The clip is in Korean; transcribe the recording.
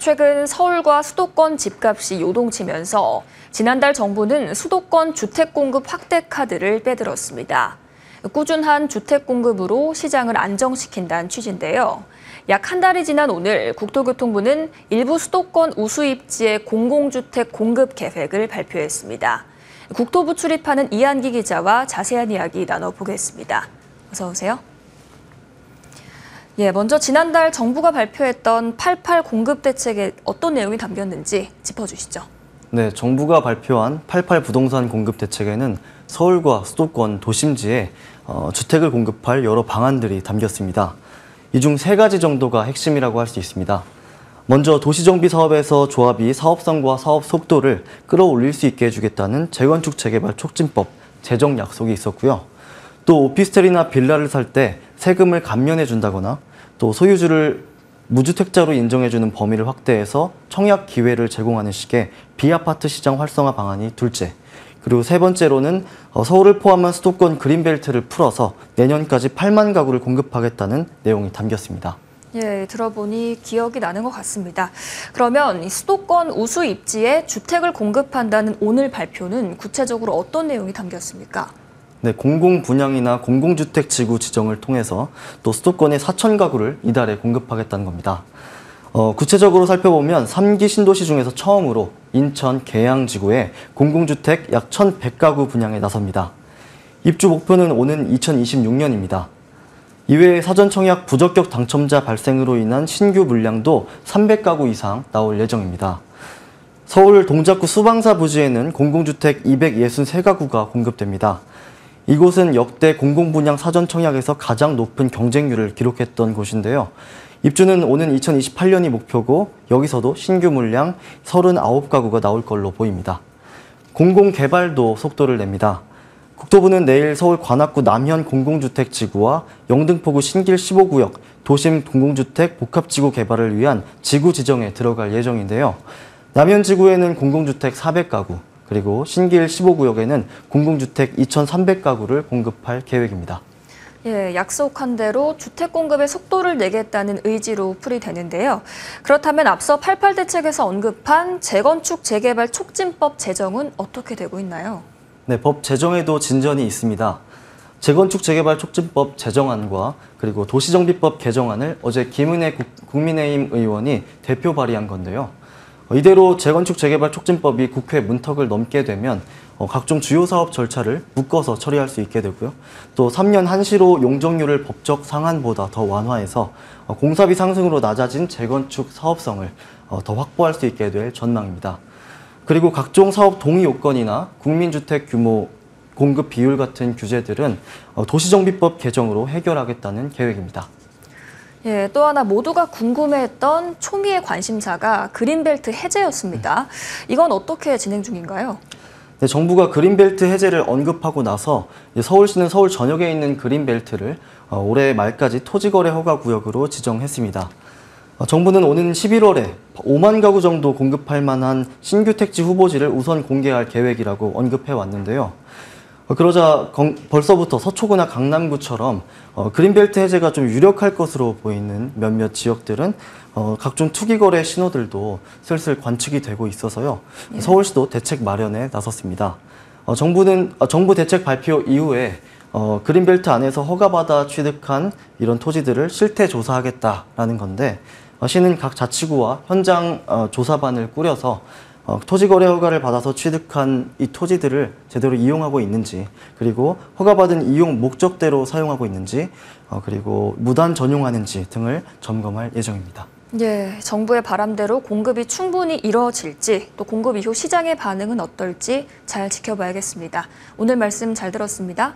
최근 서울과 수도권 집값이 요동치면서 지난달 정부는 수도권 주택 공급 확대 카드를 빼들었습니다. 꾸준한 주택 공급으로 시장을 안정시킨다는 취지인데요. 약 한 달이 지난 오늘 국토교통부는 일부 수도권 우수 입지의 공공주택 공급 계획을 발표했습니다. 국토부 출입하는 이한기 기자와 자세한 이야기 나눠보겠습니다. 어서 오세요. 먼저 지난달 정부가 발표했던 88 공급 대책에 어떤 내용이 담겼는지 짚어주시죠. 네, 정부가 발표한 88 부동산 공급 대책에는 서울과 수도권 도심지에 주택을 공급할 여러 방안들이 담겼습니다. 이 중 3가지 정도가 핵심이라고 할 수 있습니다. 먼저 도시정비 사업에서 조합이 사업성과 사업 속도를 끌어올릴 수 있게 해주겠다는 재건축 재개발 촉진법 제정 약속이 있었고요. 또 오피스텔이나 빌라를 살 때 세금을 감면해 준다거나 또 소유주를 무주택자로 인정해주는 범위를 확대해서 청약 기회를 제공하는 식의 비아파트 시장 활성화 방안이 둘째. 그리고 3번째로는 서울을 포함한 수도권 그린벨트를 풀어서 내년까지 8만 가구를 공급하겠다는 내용이 담겼습니다. 들어보니 기억이 나는 것 같습니다. 그러면 수도권 우수 입지에 주택을 공급한다는 오늘 발표는 구체적으로 어떤 내용이 담겼습니까? 네, 공공분양이나 공공주택 지구 지정을 통해서 또 수도권에 4천 가구를 이달에 공급하겠다는 겁니다. 구체적으로 살펴보면 3기 신도시 중에서 처음으로 인천 계양지구에 공공주택 약 1,100가구 분양에 나섭니다. 입주 목표는 오는 2026년입니다. 이외에 사전 청약 부적격 당첨자 발생으로 인한 신규 물량도 300가구 이상 나올 예정입니다. 서울 동작구 수방사 부지에는 공공주택 263가구가 공급됩니다. 이곳은 역대 공공분양 사전 청약에서 가장 높은 경쟁률을 기록했던 곳인데요. 입주는 오는 2028년이 목표고 여기서도 신규 물량 39가구가 나올 걸로 보입니다. 공공개발도 속도를 냅니다. 국토부는 내일 서울 관악구 남현 공공주택 지구와 영등포구 신길 15구역 도심 공공주택 복합지구 개발을 위한 지구 지정에 들어갈 예정인데요. 남현 지구에는 공공주택 400가구, 그리고 신길 15구역에는 공공주택 2,300가구를 공급할 계획입니다. 약속한 대로 주택 공급의 속도를 내겠다는 의지로 풀이되는데요. 그렇다면 앞서 88 대책에서 언급한 재건축 재개발 촉진법 제정은 어떻게 되고 있나요? 네, 법 제정에도 진전이 있습니다. 재건축 재개발 촉진법 제정안과 그리고 도시정비법 개정안을 어제 김은혜 국민의힘 의원이 대표 발의한 건데요. 이대로 재건축 재개발 촉진법이 국회 문턱을 넘게 되면 각종 주요 사업 절차를 묶어서 처리할 수 있게 되고요. 또 3년 한시로 용적률을 법적 상한보다 더 완화해서 공사비 상승으로 낮아진 재건축 사업성을 더 확보할 수 있게 될 전망입니다. 그리고 각종 사업 동의 요건이나 국민주택 규모, 공급 비율 같은 규제들은 도시정비법 개정으로 해결하겠다는 계획입니다. 또 하나 모두가 궁금해했던 초미의 관심사가 그린벨트 해제였습니다. 이건 어떻게 진행 중인가요? 네, 정부가 그린벨트 해제를 언급하고 나서 서울시는 서울 전역에 있는 그린벨트를 올해 말까지 토지거래 허가구역으로 지정했습니다. 정부는 오는 11월에 5만 가구 정도 공급할 만한 신규 택지 후보지를 우선 공개할 계획이라고 언급해 왔는데요. 그러자 벌써부터 서초구나 강남구처럼 그린벨트 해제가 좀 유력할 것으로 보이는 몇몇 지역들은 각종 투기거래 신호들도 슬슬 관측이 되고 있어서요. 서울시도 대책 마련에 나섰습니다. 정부 대책 발표 이후에 그린벨트 안에서 허가받아 취득한 이런 토지들을 실태 조사하겠다라는 건데 시는 각 자치구와 현장 조사반을 꾸려서 토지거래 허가를 받아서 취득한 이 토지들을 제대로 이용하고 있는지, 그리고 허가받은 이용 목적대로 사용하고 있는지, 그리고 무단 전용하는지 등을 점검할 예정입니다. 정부의 바람대로 공급이 충분히 이뤄질지, 또 공급 이후 시장의 반응은 어떨지 잘 지켜봐야겠습니다. 오늘 말씀 잘 들었습니다.